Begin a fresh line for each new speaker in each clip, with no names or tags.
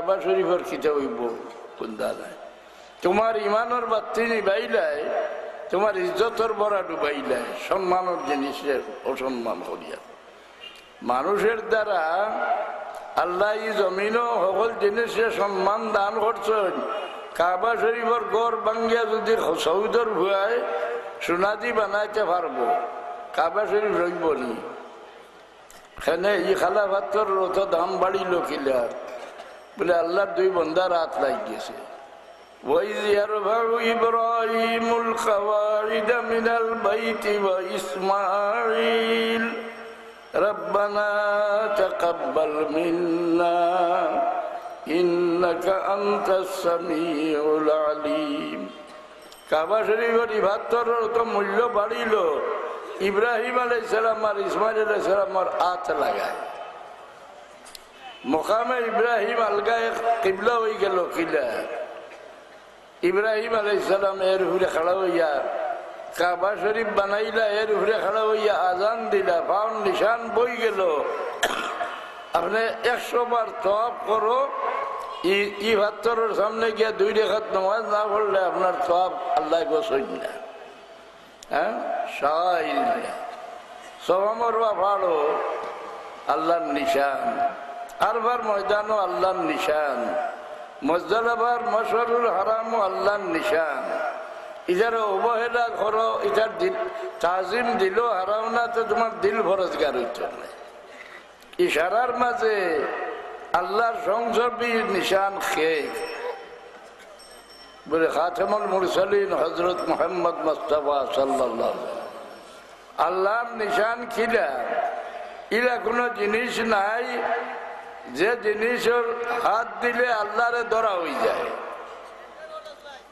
কাবা শরীফের খিতে হইব কোন দাদায় তোমার ইমানের বাতি নিবাইলাই তোমার ইজ্জতর বড়া ডুবাইলাই সম্মানের জিনিসের অসম্মান করিয়া মানুষের দ্বারা আল্লাহ এই জমিন সকল জিনিসের সম্মান দান করছেন কাবা শরীফের গড় ভাঙ্গিয়া যদি সৌদর ভুয়ায় সোনাদি বানাইতে পারবো কাবা শরীফ রইব নি এখানে এই খালা ভাতর রত দাম বাড়িল কিলা বলে আল্লাহর দুই বন্দার হাত লাগিয়েছে وَإِذْ يَرْفَعُ إِبْرَاهِيمُ الْقَوَاعِدَ مِنَ الْبَيْتِ وَإِسْمَاعِيلُ رَبَّنَا تَقَبَّلْ مِنَّا إِنَّكَ أَنْتَ السَّمِيعُ الْعَلِيمُ কাবা শরীফের ইবাদতের তো মূল্য বাড়িল ইব্রাহিম আলাইহিস সালাম আর ইসমাইল আলাইহিস সালামের হাত লাগায় মকামে ইব্রাহিম আলগায় কিবলা হয়ে গেল কিলা ইব্রাহিম আলাইহিস সালাম এর উপরে খাড়া হইয়া কাবা শরীফ বানাইলা এর উপরে খাড়া হইয়া আজান দিলা পাউন নিশান বই গেল আপনি 100 বার তওয়াব করো ই ভাতরের সামনে গিয়া 2 রাকাত নামাজ না পড়লে আপনার তওয়াব আল্লাহ গোসই না হ্যাঁ সাইল সওয়ামর ভালো আল্লাহর নিশান আরবার ময়দানও আল্লাহর নিশান মুজদালিফার মশরুল হারামও আল্লাহর নিশান ইজার অবহেলা করো ইজার তাজিম দিল হারাম না তো তোমার দিল ফরজগার হইতো না ইশারার মাঝে আল্লাহর সংসর্গীর নিশান খেয়ে বলে খাতেমুল মুরসালিন হযরত মুহাম্মদ মুস্তাফা সাল্লাল্লাহু আলাইহি আল্লাহর নিশান খিলা ইলা কোনো জিনিস নাই যে জিনিসের হাত দিলে আল্লাহরে ধরা হয়ে যায়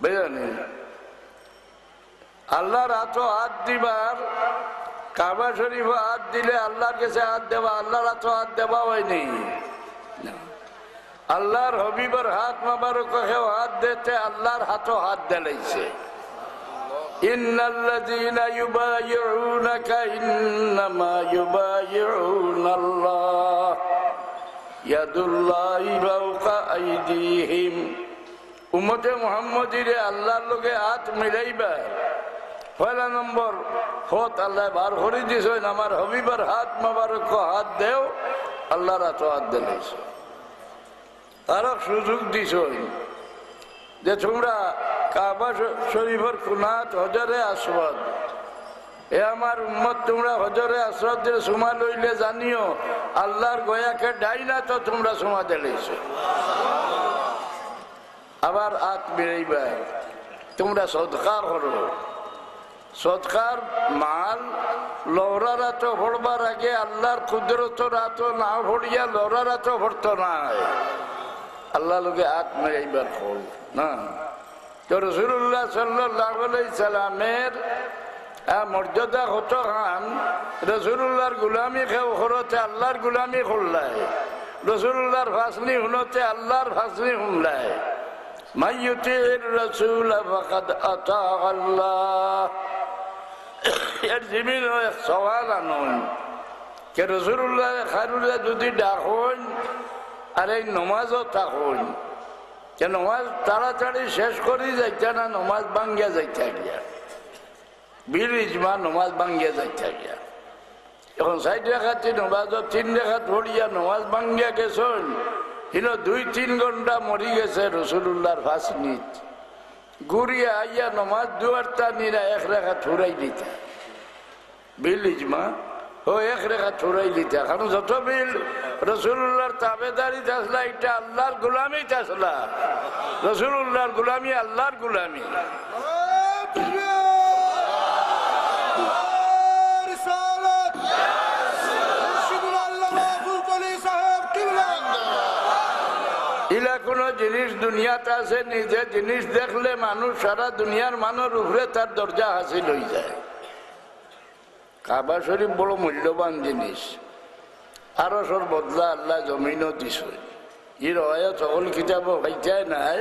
বুঝলেন আল্লাহর হাত দিবার কাবা শরীফ হাত দিলে আল্লাহর কাছে হাত দেওয়া আল্লাহর হাত দেওয়া হয়নি আল্লাহর হবিবর হাত মোবারক হাত দিতে আল্লাহর হাত দিলাইছে ইন্নাল্লাযীনা ইউবাইউনাকা ইন্নামা ইউবাইউনাল্লাহ ইয়াদুল্লাহি ফাওকা আইদিহিম উম্মতে মুহাম্মদীরে আল্লাহর লগে হাত মিলাইবা পয়লা নম্বর হত আল্লাহ বার করে দিয়েছেন আমার হবিবর হাত মোবারক হাত দেও আল্লাহর হাত দিলাইছে আরো সুযোগ দিছেন যে তোমরা কাবা শরীফের কুনাত হজরে আসওয়াদ এ আমার উম্মত তোমরা হজরে আসওয়াদের সুমা লইলে জানিও আল্লাহর গয়াকে ডাইনা তো তোমরা সুমা দিলাইছো আবার হাত মিলাইবা তোমরা সদকা করো সদকার মাল লৌরার তো ভরবার আগে আল্লাহর কুদরতর হাত না ভরিয়া লৌরার তো ভরত নাই আল্লাহ লোকে হাত মিলাইবার ফল না তো রাসূলুল্লাহ সাল্লাল্লাহু আলাইহি সাল্লামের মর্যাদা কত খান রাসূলুল্লাহর গোলামি খেও করতে আল্লাহর গোলামি করলাই রাসূলুল্লাহর ফাসলি হুনতে আল্লাহর ফাসলি হুনলাই মাইয়ুতির রাসূল ফাকাদ আতা আল্লাহ এর জিমিন সওয়াল আনুন কে রাসূলুল্লাহ খারুল্লাহ যদি ডাকুন আর এই নমাজও থাকুন যে নমাজ তাড়াতাড়ি শেষ করি যাইতে না নমাজ ভাঙ্গিয়া যাইতে গিয়া বিল ইজমা নমাজ ভাঙ্গিয়া যাইতে গিয়া এখন 60 রাকাত নমাজ 3 রাকাত পড়িয়া নমাজ ভাঙ্গিয়া গেছেন হিনো 2-3 ঘন্টা মরি গেছে রাসূলুল্লাহর ফাসনিত ঘুরিয়া আইয়া নমাজ দুয়ারটা নিরা 1 রাকাত ফুরাই দিতে বিল ইজমা ও 1 রাকাত ফুরাই দিতে কারণ যত বিল রাসূলুল্লাহর তাবেদারি তাসলা এটা আল্লাহর গোলামি তাসলা রাসূলুল্লাহর গোলামি আল্লাহর গোলামি ইলা কোন জিনিস দুনিয়াতে আছে নিজে জিনিস দেখলে মানুষ সারা দুনিয়ার মানুষ উপরে তার দরজা হাসিল হয়ে যায় কাবা শরীফ বড় মূল্যবান জিনিস আরো সর বদলা আল্লাহ জমিনও দিছে এর রয়াত সকল কিতাব হইতাই নাই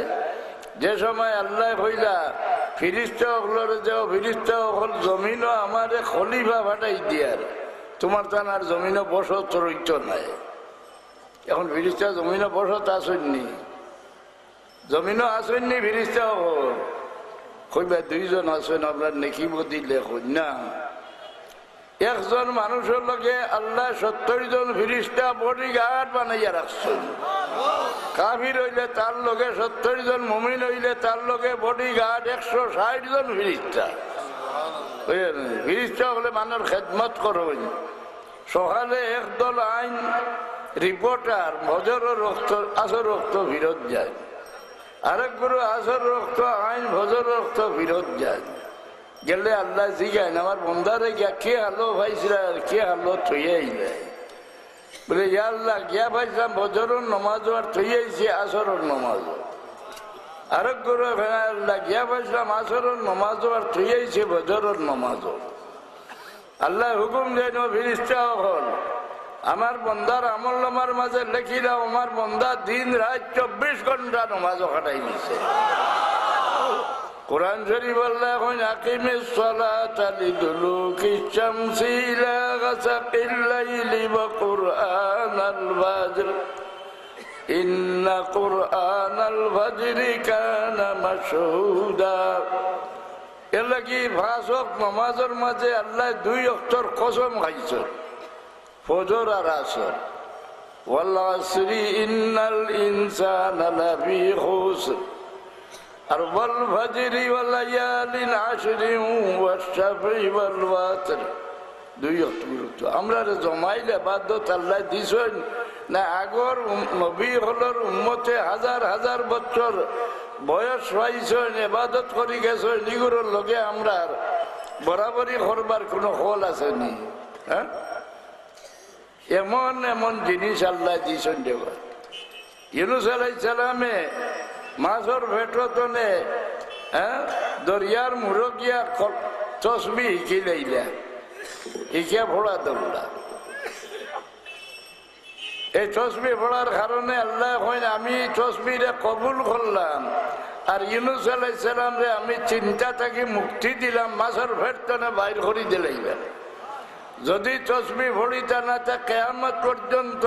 যে সময় আল্লাহ কইলা ফিরিস্তা হকলরে দেও ফিরিস্তা হকল জমিনও আমারে খলিফা ফাটাই দিয়ার তোমার তান আর জমিনও বসত রইত নাই এখন ফিরিস্তা জমিনও বসত আসেননি জমিনও আসেন নি ফিরিস্তা কইবা দুইজন আসেন আপনার নেকি দিলে কই না একজন মানুষের লগে আল্লাহ 70 জন ফিরিস্তা বডি গার্ড বানাইয়া রাখছেন কাফির হইলে তার লগে 70 জন মুমিন হইলে তার লগে বডি গার্ড 160 জন ফিরিস্তা ফিরিস্তা হলে মানুষ খেদমত করবেন সকালে একদল আইন রিপোর্টার ভজর রক্ত আসর রক্ত ফিরত যায় আরেক গুরু আসর রক্ত আইন ভজর রক্ত ফিরত যায় গেলে আল্লাহ জিগায় আমার বন্ধারে গিয়া কে আলো ভাইছিলা কে আলো থইয়াইলে বলে ইয়া আল্লাহ গিয়া ভাইছিলাম ভজরের নমাজও আর থইয়াইছি আসরের নমাজও আরেক গুরু আল্লাহ গিয়া ভাইছিলাম আসরের নমাজও আর থইয়াইছি ভজরের নমাজও আল্লাহ হুকুম দেন ফিরিস্তা হল আমার বন্দার আমল নামার মাঝে লেখি দাও আমার বন্দা দিন রাত 24 ঘন্টা নমাজও কাটাই দিছে কোরআন শরীফ আল্লাহ এখন আকিমিস সালাতা লিদুলুকিশ শামসি ইলা গাসাকিল লাইলি ওয়া কুরআনাল ফাজর ইন্না কুরআনাল ফাজরি কানা মাশহুদা এর লাগি 5 ওয়াক্ত নামাজের মাঝে আল্লাহ 2 অক্ষর কসম খাইছে ফজর আর আসর ওয়াল আসরি ইন্নাল ইনসানা লাফি খুসর আর ওয়াল ফাজরি ওয়াল লায়ালিন আশরি ওয়াশ শাফি ওয়াল ওয়াতর 2 অক্ষর আমরা জমাইলে বাধ্যত আল্লাহ দিছেন না আগর নবী হলর উম্মতে হাজার হাজার বছর বয়স পাইছেন ইবাদত করি গেছেন নিগুরর লগে আমরা বরাবরই করবার কোনো হল আসেনি হ্যাঁ এমন এমন জিনিস আল্লাহ দিয়েছেন দেবা ইউনূস আলাইহিস সালামে মাছর ভেটতনে দরিয়ার মুরগিয়া তসবি হিকিলাইলা হিকিয়া ভোড়া দৌড়া এই তসবি পড়ার কারণে আল্লাহ কইন আমি তসবিরে কবুল করলাম আর ইউনূস আলাইহিস সালাম রে আমি চিন্তা থেকে মুক্তি দিলাম মাছের ভেটতনে বাইর করে দিলাইবেন যদি তসবি পড়িতা না তা কিয়ামত পর্যন্ত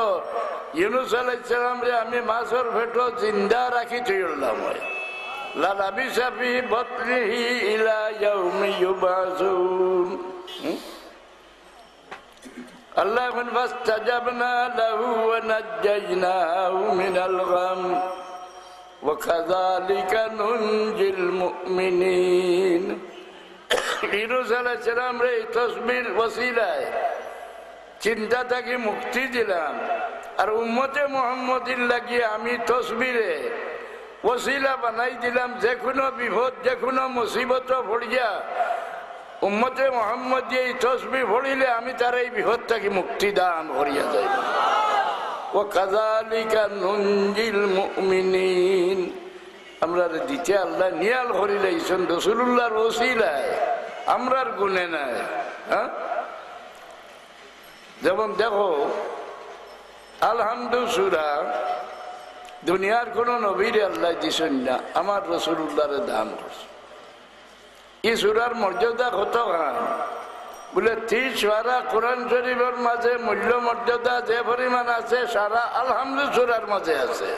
ইউনূস আলাইহিস সালাম রে আমি মাছের ভেট জিন্দা রাখি থইলাম লা লাবিসা ফি বাতনিহি ইলা ইয়াউমি ইউবাসুন আল্লাহ ফাস্তাজাবনা লাহু ওয়া নাজ্জাইনাহু মিনাল গাম ওয়া কাযালিকা নুনজিল মুমিনিন ইউনূস আলাইহিস সালাম রে তাসবির ওসিলায় চিন্তা থেকে মুক্তি দিলাম আর উম্মতে মুহাম্মদির লাগি আমি তাসবিরে ওসিলা বানাই দিলাম যে কোনো বিপদ যে কোনো মুসিবত পড়িয়া উম্মতে মুহাম্মদ এই তাসবিহ পড়িলে আমি তার এই বিপদ থেকে মুক্তি দান করিয়া যাই ও কাযালিকা নুনজিল মুমিনিন আমরা দিতে আল্লাহ নিয়াল করিলাইছেন রাসূলুল্লাহর ওসিলায় আমরার গুণে নাই হ্যাঁ যেমন দেখো আলহামদু সূরা দুনিয়ার কোন নবীর আল্লাহ দিছেন না আমার রাসূলুল্লাহরে দান করছে এই সূরার মর্যাদা কত গান বলে 30 পারা কোরআন শরীফের মাঝে মূল্য মর্যাদা যে পরিমাণ আছে সারা আলহামদু সূরার মাঝে আছে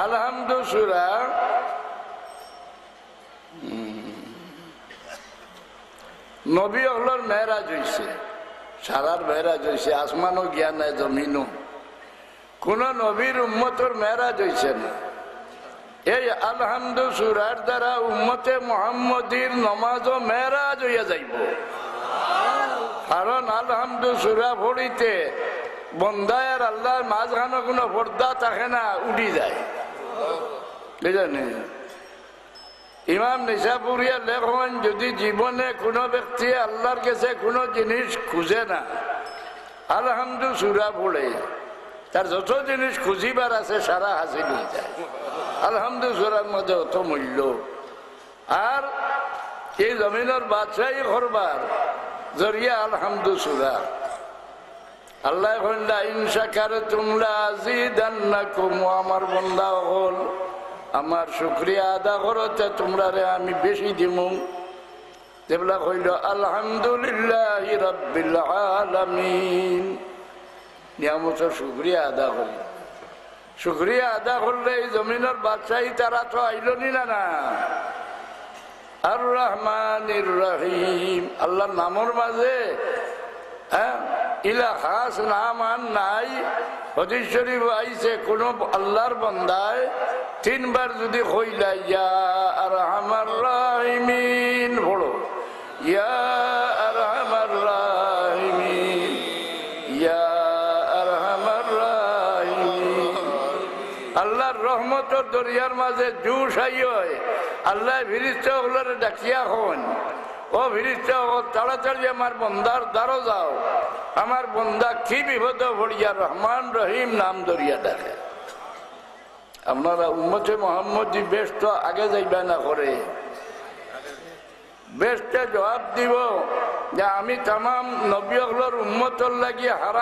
আলহামদু সূরা নবী হলর মেরাজ হইছে সারার মেরাজ হইছে আসমানও জ্ঞান নাই জমিনও কোন নবীর উম্মতর মেরাজ হইছে না এই আলহামদু সূরার দ্বারা উম্মতে মুহাম্মদীর নমাজ ও মেরাজ হইয়া যাইব কারণ আলহামদু সূরা পড়িতে বন্দায়ের আল্লাহর মাঝখানে কোনো পর্দা থাকে না উঠি যায় বুঝলেন ইমাম নিশাপুরিয়া লেখন যদি জীবনে কোনো ব্যক্তি আল্লাহর কাছে কোনো জিনিস খুঁজে না আলহামদু সূরা পড়ে তার যত জিনিস খুঁজিবার আছে সারা হাসিল হয়ে যায় আলহামদু সূরার মধ্যে অত মূল্য আর এই জমিনের বাদশাহী করবার জরিয়া আলহামদু সূরা আল্লাহ কইলা ইন শাকারতুম লাযিদান্নাকুম আমার বান্দা হল আমার শুকরিয়া আদা করতে তোমরা রে আমি বেশি দিমু দেবলা কইল আলহামদুলিল্লাহি রাব্বিল আলামিন নিয়ামতের শুকরিয়া আদা করি শুকরিয়া আদা করলে এই জমিনের বাদশাহী তারা তো আইল নি না। আর রহমানির রহিম আল্লাহর নামের মাঝে ইলা খাস নাম আর নাই। হাদিস শরীফ আইছে কোন আল্লাহর বান্দায় তিনবার যদি কইলা ইয়া আরহামার রাহিমিন বলো, ইয়া আরহামার রাহিমিন, ইয়া আরহামার রাহিমিন, আল্লাহর রহমতের দরিয়ার মাঝে জুস আই হয়। আল্লাহ ফিরিস্তা ওগুলোরে ডাকিয়া হন, ও ফিরিস্তা তাড়াতাড়ি আমার বন্দার দ্বারো যাও, আমার বন্দা কি বিপদ পড়িয়া রহমান রহিম নাম দরিয়া ডাকে। আপনারা উম্মতে মোহাম্মদী বেশ তো আগে যাইবা না করে, বেশটা জবাব দিব যে আমি তামাম নবী হলোর উম্মতর লাগিয়ে হারা